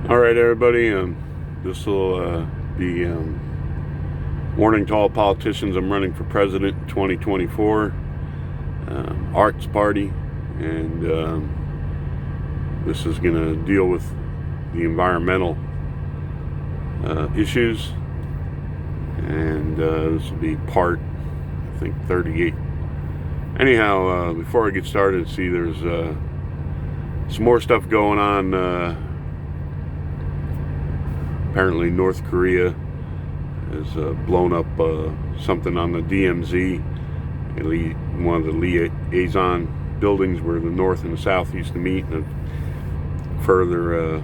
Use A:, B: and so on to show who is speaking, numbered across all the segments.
A: All right, everybody. This will be warning to all politicians. I'm running for president in 2024, Arts Party, and this is going to deal with the environmental issues, and this will be part, I think, 38. Anyhow, before I get started, see, there's some more stuff going on. Apparently North Korea has blown up something on the DMZ, one of the liaison buildings where the North and the South used to meet, and have further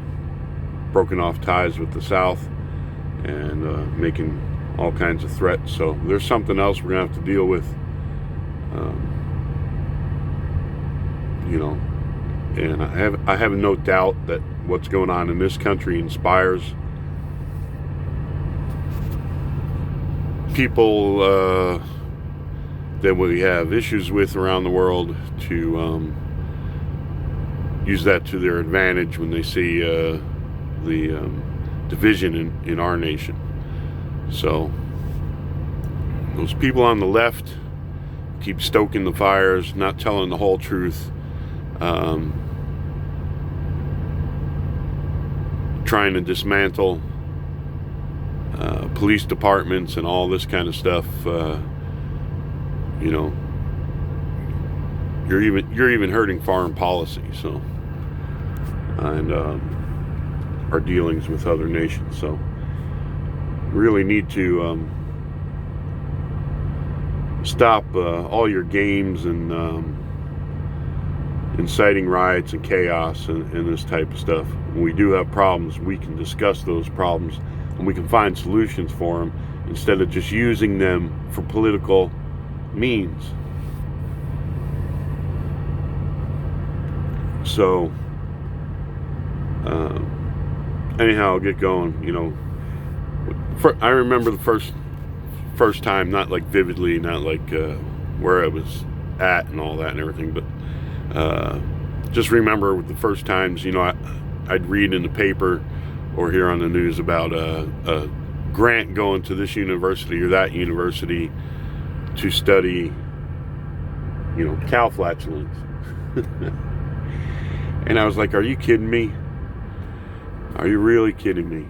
A: broken off ties with the South and making all kinds of threats. So there's something else we're going to have to deal with, and I have no doubt that what's going on in this country inspires people that we have issues with around the world to use that to their advantage when they see the division in our nation. So those people on the left keep stoking the fires, not telling the whole truth, trying to dismantle police departments and all this kind of stuff. You're even hurting foreign policy. So, and our dealings with other nations. So, really need to stop all your games and inciting riots and chaos and this type of stuff. When we do have problems, we can discuss those problems and we can find solutions for them instead of just using them for political means. So, anyhow, I'll get going. I remember the first time, not like vividly, not like where I was at and all that and everything, but just remember the first times, I'd read in the paper or hear on the news about a grant going to this university or that university to study, cow flatulence. And I was like, are you kidding me? Are you really kidding me?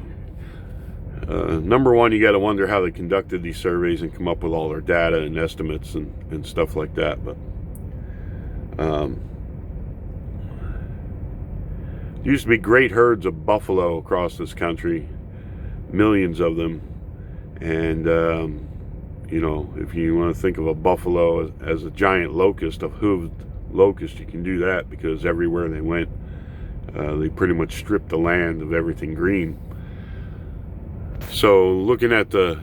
A: Number one, you got to wonder how they conducted these surveys and come up with all their data and estimates and stuff like that. But there used to be great herds of buffalo across this country, millions of them. And, if you want to think of a buffalo as a giant locust, a hooved locust, you can do that because everywhere they went, they pretty much stripped the land of everything green. So looking at the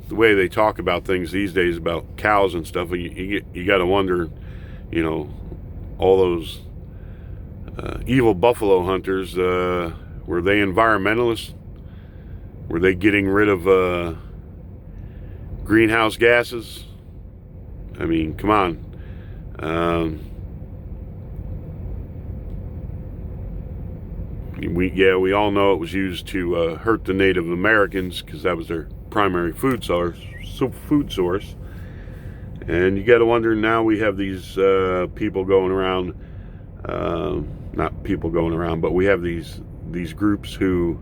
A: way they talk about things these days about cows and stuff, you got to wonder, all those evil buffalo hunters, were they environmentalists? Were they getting rid of greenhouse gases? I mean, come on. We all know it was used to hurt the Native Americans because that was their primary food source. And you got to wonder, now we have these people going around, not people going around, but we have these groups who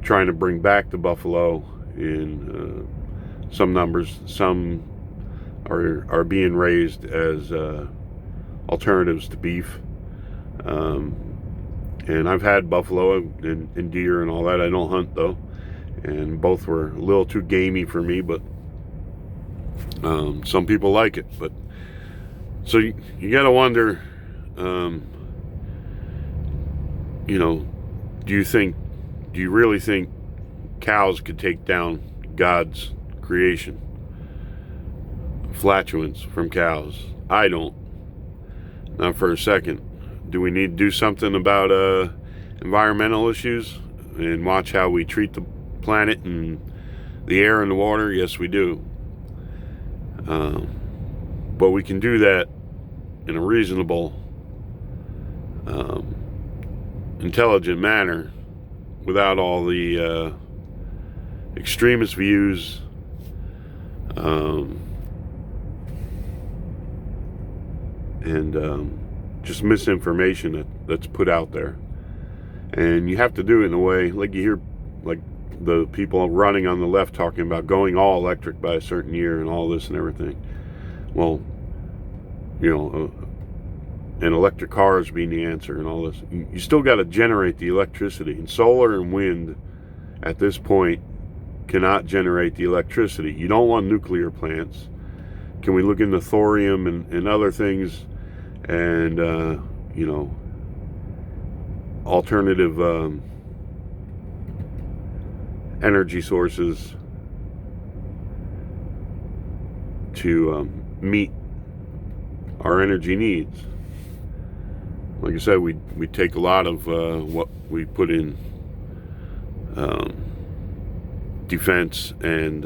A: trying to bring back the buffalo in some numbers. Some are being raised as alternatives to beef. And I've had buffalo and deer and all that. I don't hunt though, and both were a little too gamey for me, but some people like it. But so you got to wonder, do you really think cows could take down God's creation? Flatulence from cows? I don't. Not for a second. Do we need to do something about environmental issues and watch how we treat the planet and the air and the water? Yes, we do. But we can do that in a reasonable intelligent manner without all the extremist views, and just misinformation that's put out there. And you have to do it in a way, like you hear like the people running on the left talking about going all electric by a certain year and all this and everything. Well, an electric car is being the answer and all this. You still got to generate the electricity, and solar and wind at this point cannot generate the electricity. You don't want nuclear plants. Can we look into thorium and other things, and alternative energy sources to meet our energy needs? Like I said, we take a lot of what we put in defense and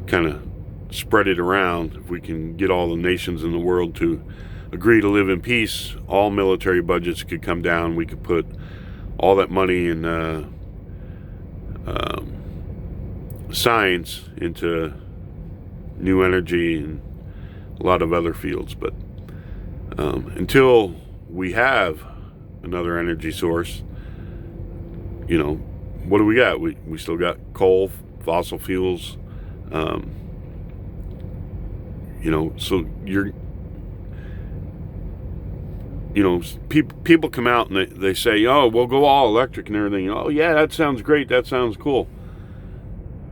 A: kind of spread it around. If we can get all the nations in the world to agree to live in peace, all military budgets could come down. We could put all that money in science into new energy and a lot of other fields. But until we have another energy source, what do we got? We still got coal, fossil fuels. So people come out and they say, oh, we'll go all electric and everything. Oh yeah, that sounds great. That sounds cool.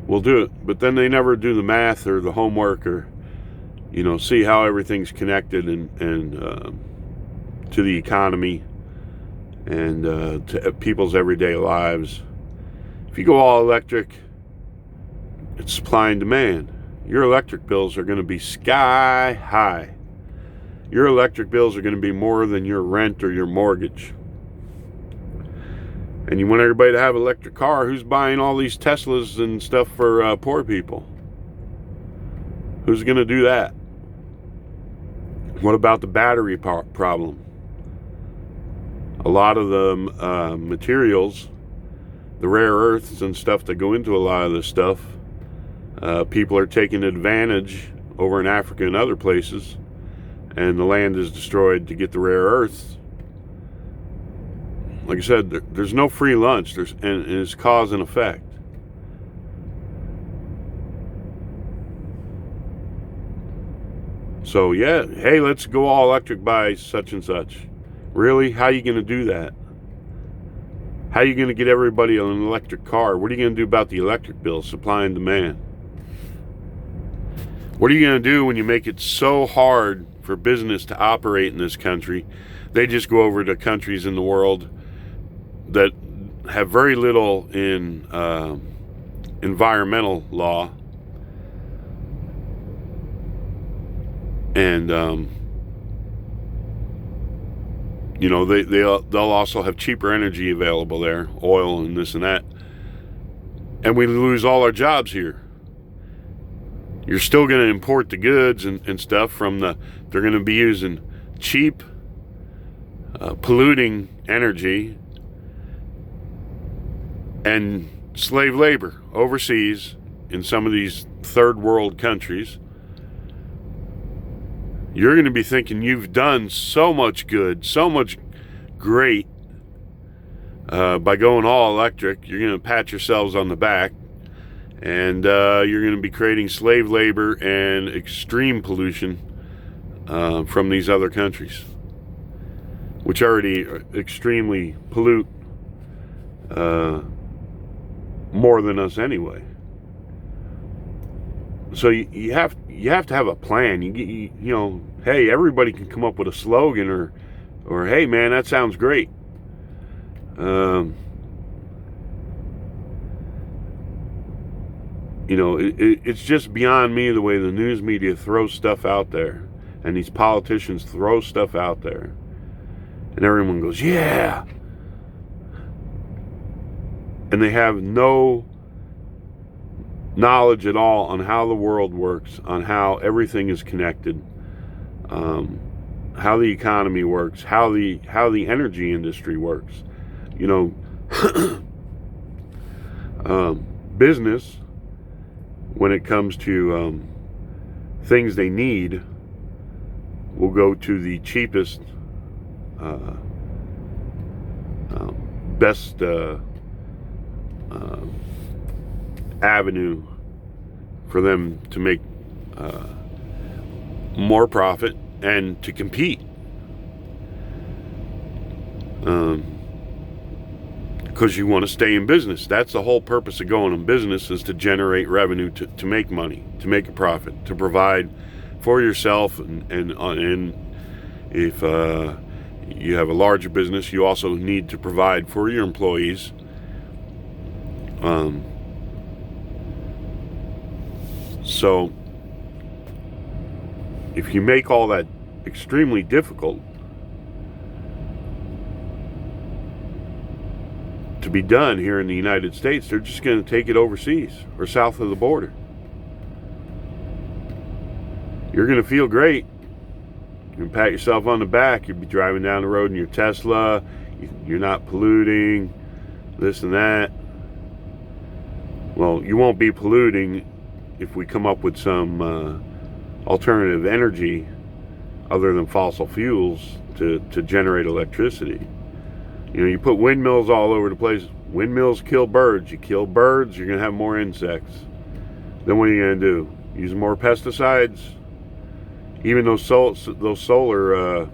A: We'll do it. But then they never do the math or the homework or, see how everything's connected and to the economy and to people's everyday lives. If you go all electric, it's supply and demand. Your electric bills are going to be sky high. Your electric bills are going to be more than your rent or your mortgage. And you want everybody to have an electric car. Who's buying all these Teslas and stuff for poor people? Who's going to do that? What about the battery problem? A lot of the materials, the rare earths and stuff that go into a lot of this stuff, people are taking advantage over in Africa and other places, and the land is destroyed to get the rare earths. Like I said, there's no free lunch. And it's cause and effect. So yeah, hey, let's go all electric by such and such. Really? How are you going to do that? How are you going to get everybody on an electric car? What are you going to do about the electric bill, supply and demand? What are you going to do when you make it so hard for business to operate in this country? They just go over to countries in the world that have very little in environmental law, and they'll also have cheaper energy available there, oil and this and that, and we lose all our jobs here. You're still going to import the goods and stuff they're going to be using cheap, polluting energy and slave labor overseas in some of these third world countries. You're going to be thinking you've done so much good, so much great by going all electric. You're going to pat yourselves on the back, and you're going to be creating slave labor and extreme pollution from these other countries, which already extremely pollute more than us anyway. So you have to have a plan. Hey, everybody can come up with a slogan or hey man, that sounds great. It's just beyond me the way the news media throws stuff out there, and these politicians throw stuff out there, and everyone goes, yeah. And they have no knowledge at all on how the world works, on how everything is connected. how the economy works, how the energy industry works. You know, business, when it comes to things they need, will go to the cheapest, best avenue for them to make more profit and to compete. Because you want to stay in business. That's the whole purpose of going in business, is to generate revenue, to make money, to make a profit, to provide for yourself, and if you have a larger business, you also need to provide for your employees. So if you make all that extremely difficult to be done here in the United States, they're just going to take it overseas or south of the border. You're going to feel great. You can pat yourself on the back. You'll be driving down the road in your Tesla. You're not polluting, this and that. Well, you won't be polluting if we come up with some alternative energy other than fossil fuels to generate electricity. You know, you put windmills all over the place. Windmills kill birds. You kill birds, you're going to have more insects. Then what are you going to do? Use more pesticides? Even those solar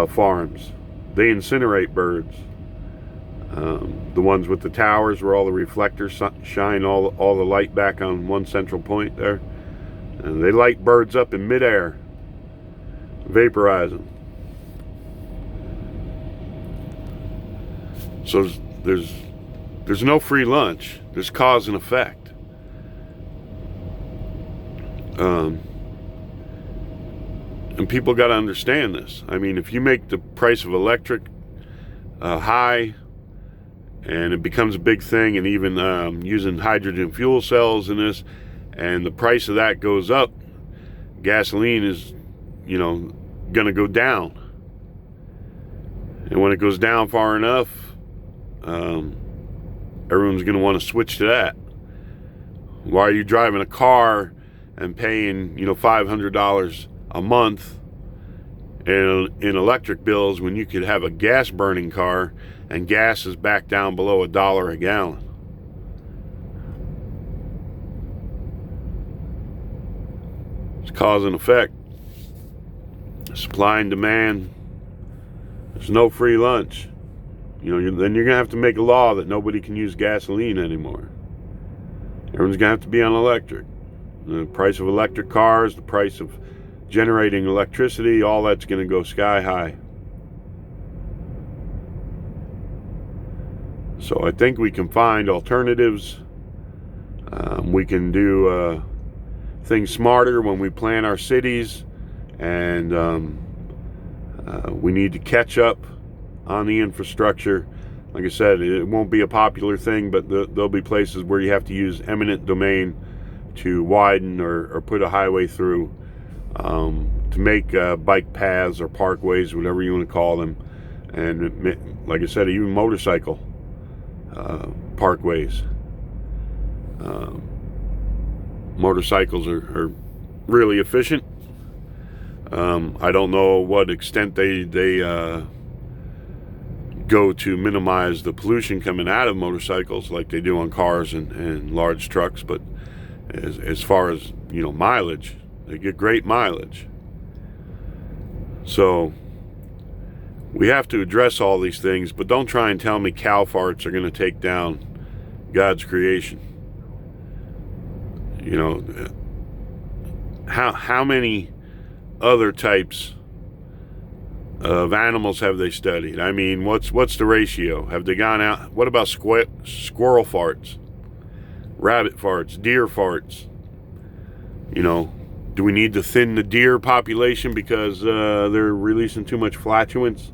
A: farms, they incinerate birds. The ones with the towers where all the reflectors shine all the light back on one central point there. And they light birds up in midair, vaporize them. So there's no free lunch. There's cause and effect. And people got to understand this. I mean, if you make the price of electric high, and it becomes a big thing, and even using hydrogen fuel cells in this, and the price of that goes up, gasoline is, going to go down. And when it goes down far enough, everyone's going to want to switch to that. Why are you driving a car and paying, $500 a month in electric bills when you could have a gas burning car, and gas is back down below $1 a gallon? It's cause and effect. Supply and demand. There's no free lunch. Then you're going to have to make a law that nobody can use gasoline anymore. Everyone's going to have to be on electric. The price of electric cars, the price of generating electricity, all that's going to go sky high. So I think we can find alternatives. We can do things smarter when we plan our cities, and we need to catch up on the infrastructure. Like I said, it won't be a popular thing, but there'll be places where you have to use eminent domain to widen or put a highway through, to make bike paths or parkways, whatever you want to call them. And like I said, even motorcycle parkways. Motorcycles are really efficient. I don't know what extent they go to minimize the pollution coming out of motorcycles like they do on cars and large trucks, but as far as mileage, they get great mileage. So we have to address all these things, but don't try and tell me cow farts are going to take down God's creation. How many other types of animals have they studied? I mean, what's the ratio? Have they gone out? What about squirrel farts, rabbit farts, deer farts? Do we need to thin the deer population because they're releasing too much flatulence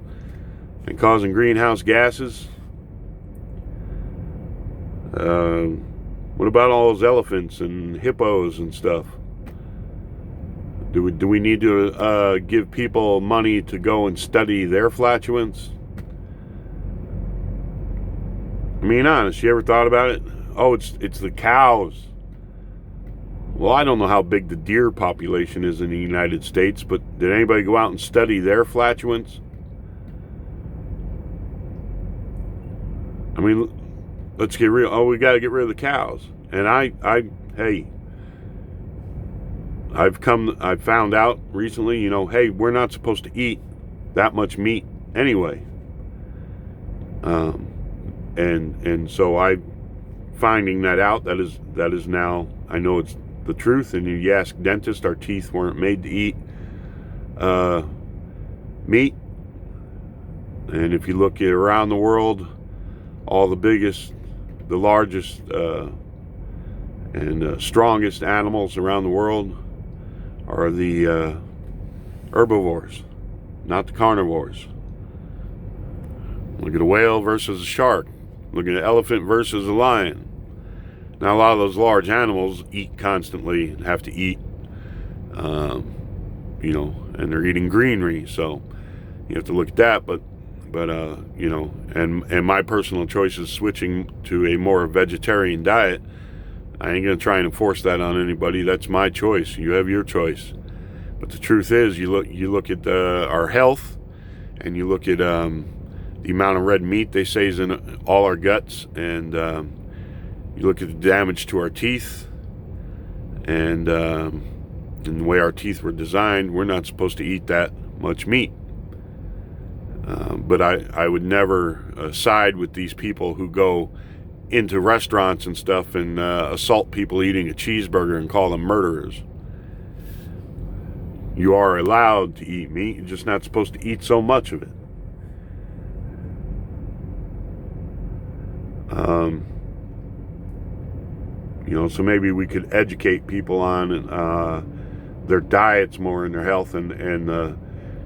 A: and causing greenhouse gases? What about all those elephants and hippos and stuff? Do we need to give people money to go and study their flatulence? I mean, honest, you ever thought about it? Oh, it's the cows. Well, I don't know how big the deer population is in the United States, but did anybody go out and study their flatulence? I mean, let's get real. Oh, we got to get rid of the cows. And hey, I've found out recently, hey, we're not supposed to eat that much meat anyway. And so I'm finding that out. That is now, I know it's the truth. And you ask dentists, our teeth weren't made to eat meat. And if you look at around the world, all the largest and strongest animals around the world are the herbivores, not the carnivores. Look at a whale versus a shark. Look at an elephant versus a lion. Now, a lot of those large animals eat constantly and have to eat, and they're eating greenery. So you have to look at that. But and my personal choice is switching to a more vegetarian diet. I ain't going to try and enforce that on anybody. That's my choice. You have your choice. But the truth is, you look at our health, and you look at the amount of red meat they say is in all our guts, and you look at the damage to our teeth, and the way our teeth were designed, we're not supposed to eat that much meat. But I would never side with these people who go into restaurants and stuff and assault people eating a cheeseburger and call them murderers. You are allowed to eat meat, you're just not supposed to eat so much of it. So maybe we could educate people on their diets more and their health, and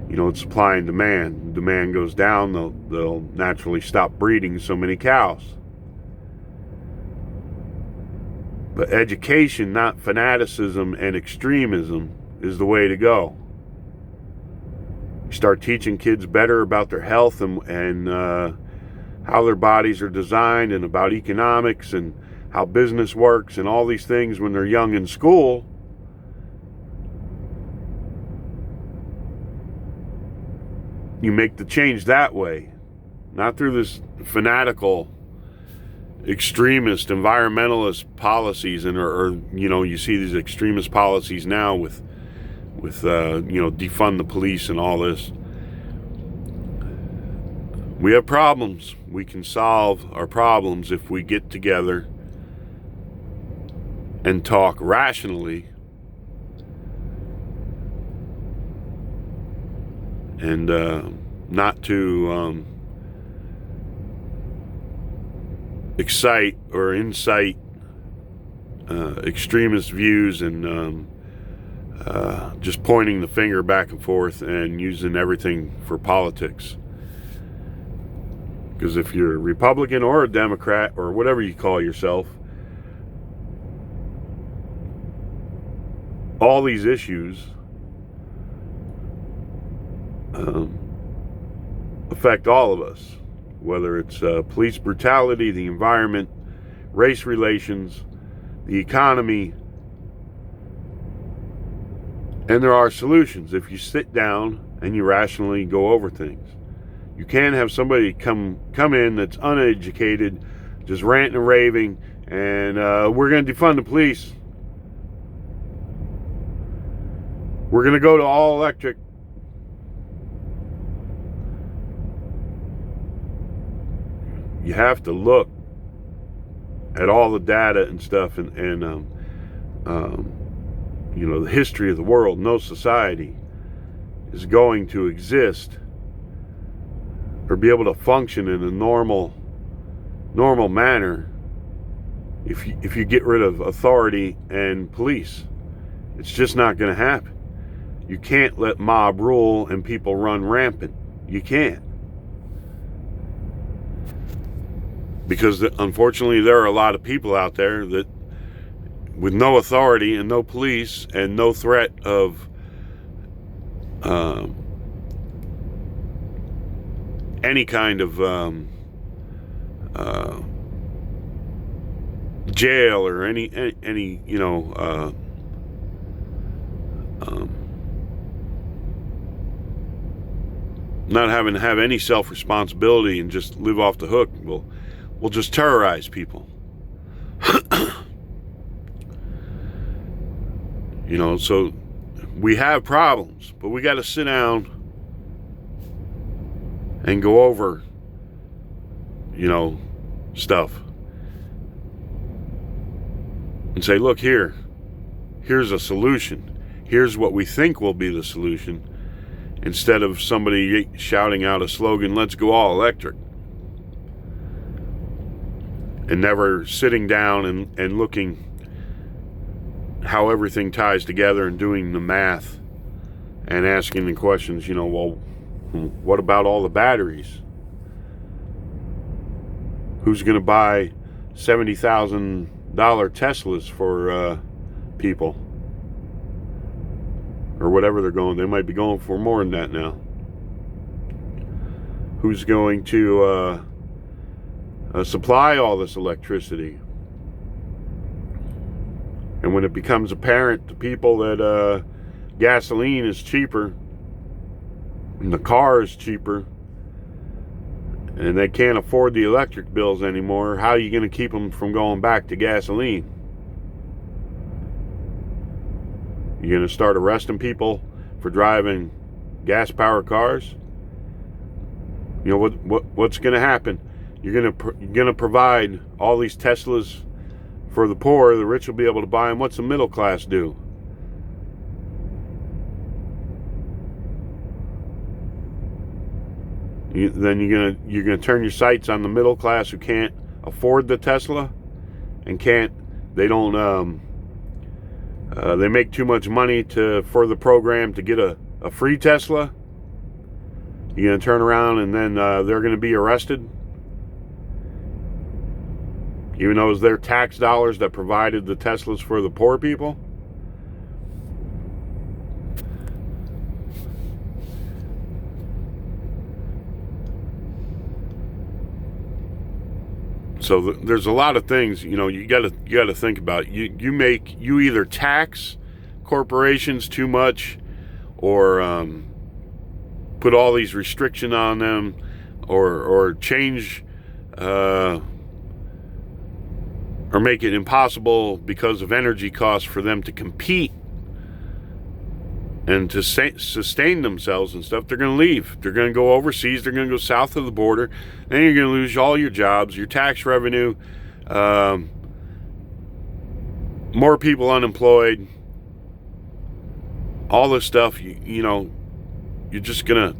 A: it's supply and demand. Demand goes down, they'll naturally stop breeding so many cows. But education, not fanaticism and extremism, is the way to go. You start teaching kids better about their health and how their bodies are designed, and about economics and how business works and all these things when they're young in school. You make the change that way, not through this fanatical, extremist, environmentalist policies, or you see these extremist policies now with defund the police and all this. We have problems. We can solve our problems if we get together and talk rationally, and not to excite or incite extremist views, and just pointing the finger back and forth and using everything for politics. Because if you're a Republican or a Democrat or whatever you call yourself, all these issues affect all of us, whether it's police brutality, the environment, race relations, the economy. And there are solutions if you sit down and you rationally go over things. You can't have somebody come in that's uneducated, just ranting and raving, and we're going to defund the police. We're going to go to all electric. You have to look at all the data and stuff, and the history of the world. No society is going to exist or be able to function in a normal manner if you get rid of authority and police. It's just not going to happen. You can't let mob rule and people run rampant. You can't. Because unfortunately there are a lot of people out there that, with no authority and no police and no threat of any kind of jail or any not having to have any self-responsibility and just live off the hook will just terrorize people. So we have problems, but we got to sit down and go over stuff and say, look, here's a solution, here's what we think will be the solution, instead of somebody shouting out a slogan, let's go all electric, and never sitting down and looking how everything ties together and doing the math and asking the questions, well, what about all the batteries? Who's going to buy $70,000 Teslas for people? Or whatever they're going. They might be going for more than that now. Who's going to supply all this electricity? And when it becomes apparent to people that gasoline is cheaper and the car is cheaper and they can't afford the electric bills anymore, how are you going to keep them from going back to gasoline? You're going to start arresting people for driving gas-powered cars? What's going to happen? You're going to provide all these Teslas for the poor. The rich will be able to buy them. What's the middle class do? Then you're gonna turn your sights on the middle class who can't afford the Tesla and they make too much money for the program to get a free Tesla. You're gonna turn around and then they're gonna be arrested, even though it's their tax dollars that provided the Teslas for the poor people. So there's a lot of things, you got to think about. You either tax corporations too much, or put all these restrictions on them, or change, or make it impossible because of energy costs for them to compete and to sustain themselves and stuff. They're going to leave. They're going to go overseas. They're going to go south of the border. Then you're going to lose all your jobs, your tax revenue, more people unemployed, all this stuff. You're just going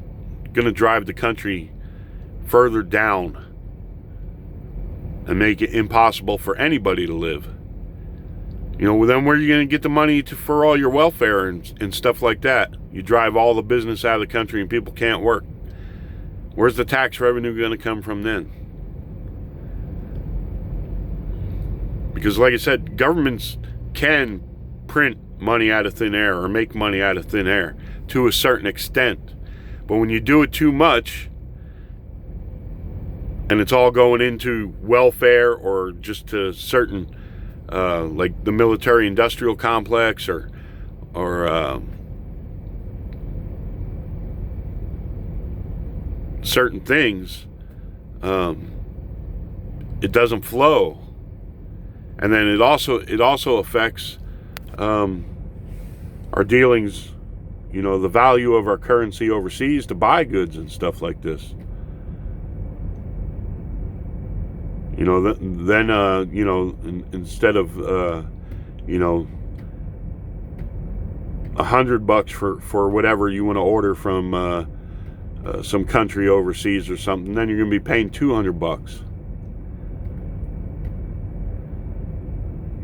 A: to drive the country further down and make it impossible for anybody to live. Then where are you going to get the money for all your welfare and stuff like that? You drive all the business out of the country and people can't work. Where's the tax revenue going to come from then? Because like I said, governments can print money out of thin air or make money out of thin air to a certain extent. But when you do it too much and it's all going into welfare or just to certain like the military industrial complex or certain things, it doesn't flow. And then it also affects our dealings, the value of our currency overseas to buy goods and stuff like this. Then instead of $100 for whatever you want to order from some country overseas or something, then you're going to be paying $200.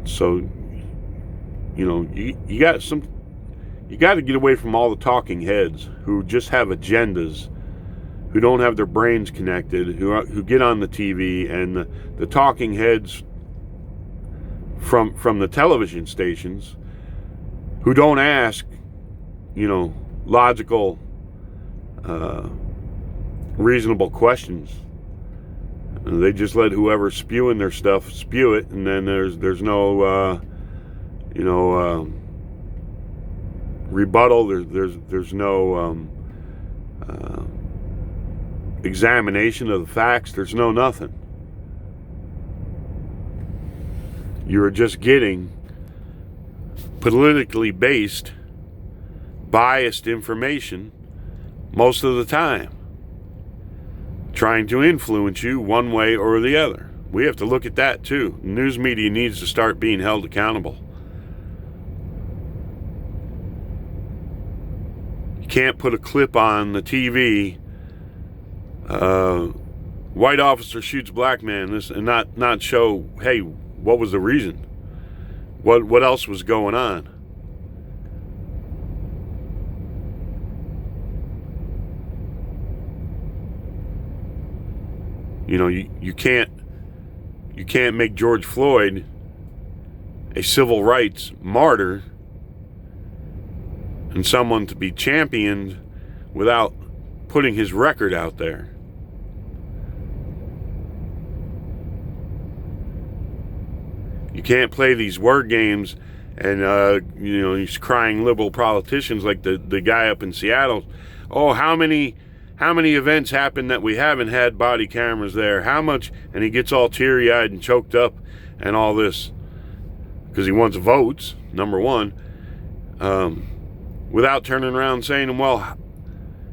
A: So you got to get away from all the talking heads who just have agendas, who don't have their brains connected, who get on the TV, and the talking heads from the television stations who don't ask, logical, reasonable questions. They just let whoever's spewing their stuff spew it, and then there's no rebuttal. There's no examination of the facts. There's no nothing. You're just getting politically based, biased information most of the time, trying to influence you one way or the other. We have to look at that too. News media needs to start being held accountable. You can't put a clip on the TV, white officer shoots black man, and not show, hey, what was the reason? What else was going on? You can't make George Floyd a civil rights martyr and someone to be championed without putting his record out there. You can't play these word games and these crying liberal politicians like the guy up in Seattle. Oh, how many events happened that we haven't had body cameras there? How much? And he gets all teary-eyed and choked up and all this because he wants votes, number one, without turning around and saying, well,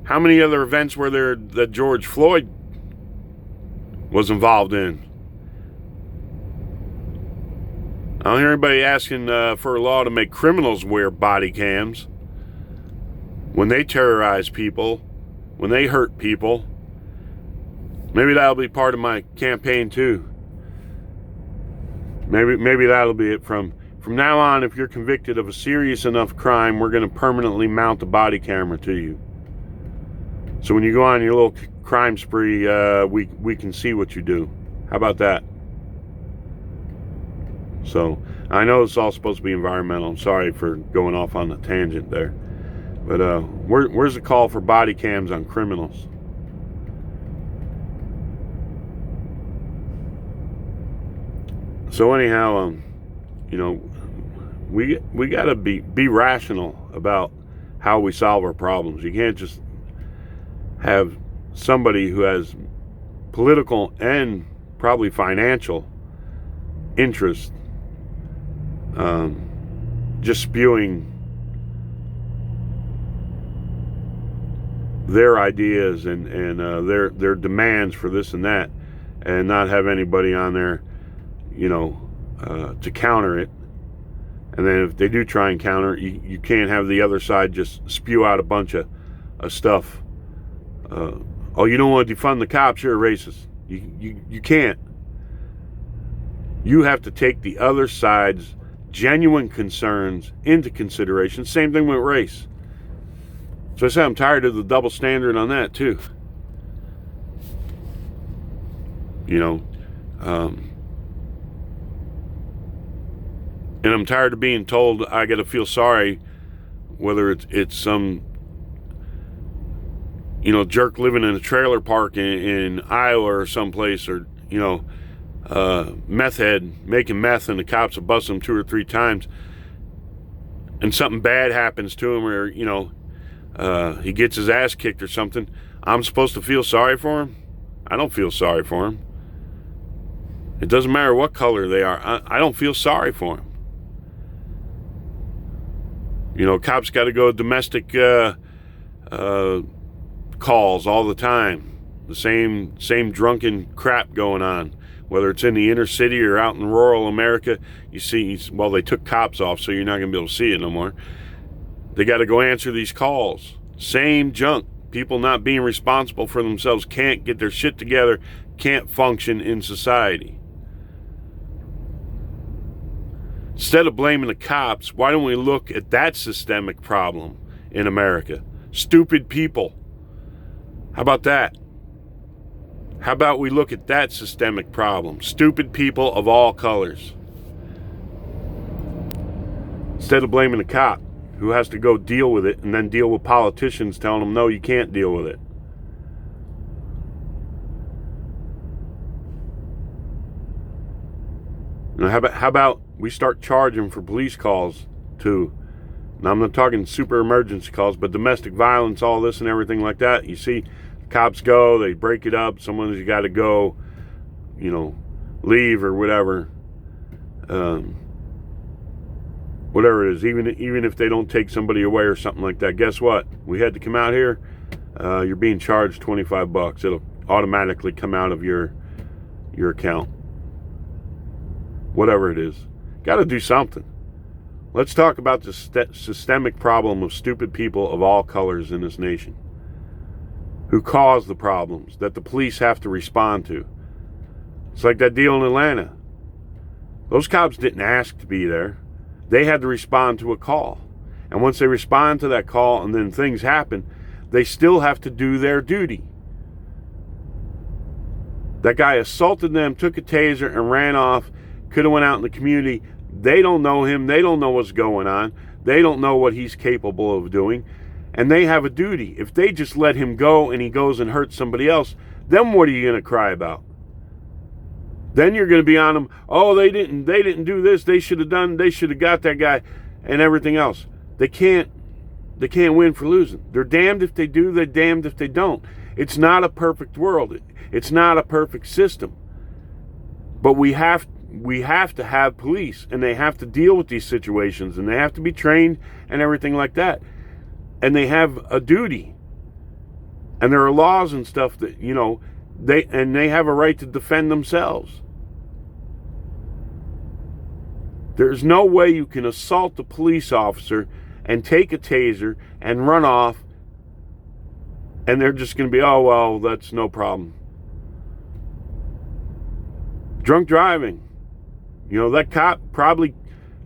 A: how many other events were there that George Floyd was involved in? I don't hear anybody asking for a law to make criminals wear body cams when they terrorize people, when they hurt people. Maybe that'll be part of my campaign too. Maybe that'll be it. From now on, if you're convicted of a serious enough crime, we're going to permanently mount a body camera to you. So when you go on your little crime spree, we can see what you do. How about that? So I know it's all supposed to be environmental. I'm sorry for going off on a tangent there. But where's the call for body cams on criminals? So anyhow, we got to be rational about how we solve our problems. You can't just have somebody who has political and probably financial interest just spewing their ideas and their demands for this and that, and not have anybody on there, to counter it. And then if they do try and counter it, you can't have the other side just spew out a bunch of stuff. Oh, you don't want to defund the cops, you're a racist. You can't. You have to take the other side's genuine concerns into consideration. Same thing with race. So I said I'm tired of the double standard on that too. And I'm tired of being told I got to feel sorry, whether it's some jerk living in a trailer park in Iowa or someplace, or meth head making meth and the cops have busted him 2 or 3 times, and something bad happens to him, or he gets his ass kicked or something. I'm supposed to feel sorry for him? I don't feel sorry for him. It doesn't matter what color they are. I don't feel sorry for him. Cops got to go domestic calls all the time. The same drunken crap going on. Whether it's in the inner city or out in rural America, you see, well, they took cops off, so you're not going to be able to see it no more. They got to go answer these calls. Same junk. People not being responsible for themselves, can't get their shit together, can't function in society. Instead of blaming the cops, why don't we look at that systemic problem in America? Stupid people. How about that? How about we look at that systemic problem? Stupid people of all colors. Instead of blaming the cop. who has to go deal with it and then deal with politicians telling them, no, you can't deal with it. You know, how about we start charging for police calls too? Now, I'm not talking super emergency calls, but domestic violence, all this and everything like that. You see, cops go, they break it up. Someone's got to go, you know, leave or whatever. Whatever it is, even if they don't take somebody away or something like that. Guess what? We had to come out here. You're being charged $25. It'll automatically come out of your account. Whatever it is, got to do something. Let's talk about the systemic problem of stupid people of all colors in this nation who cause the problems that the police have to respond to. It's like that deal in Atlanta. Those cops didn't ask to be there. They had to respond to a call. And once they respond to that call and then things happen, they still have to do their duty. That guy assaulted them, took a taser, and ran off. Could have went out in the community. They don't know him. They don't know what's going on. They don't know what he's capable of doing. And they have a duty. If they just let him go and he goes and hurts somebody else, then what are you going to cry about? Then you're going to be on them. Oh, they didn't do this. They should have got that guy and everything else. They can't win for losing. They're damned if they do, they're damned if they don't. It's not a perfect world. It's not a perfect system. But we have to have police, and they have to deal with these situations, and they have to be trained and everything like that. And they have a duty. And there are laws and stuff that, you know, they have a right to defend themselves. There's no way you can assault a police officer and take a taser and run off, and they're just going to be, oh, well, that's no problem. Drunk driving. You know, that cop probably,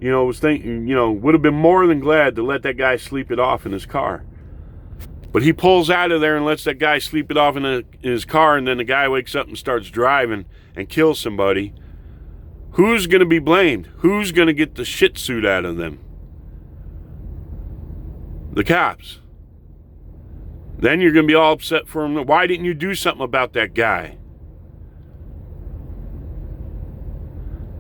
A: you know, was thinking, you know, would have been more than glad to let that guy sleep it off in his car. But he pulls out of there and lets that guy sleep it off in his car, and then the guy wakes up and starts driving and kills somebody. Who's going to be blamed? Who's going to get the shit suit out of them? The cops. Then you're going to be all upset for him. Why didn't you do something about that guy?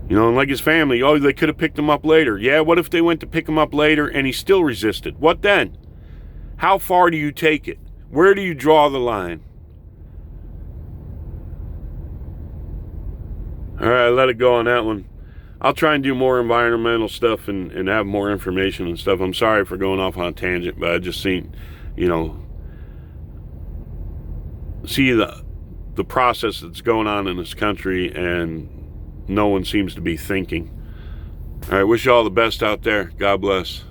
A: You know, and like his family, oh, they could have picked him up later. Yeah, what if they went to pick him up later and he still resisted? What then? How far do you take it? Where do you draw the line? All right, let it go on that one. I'll try and do more environmental stuff and have more information and stuff. I'm sorry for going off on a tangent, but I just seen, you know, see the process that's going on in this country, and no one seems to be thinking. All right, wish you all the best out there. God bless.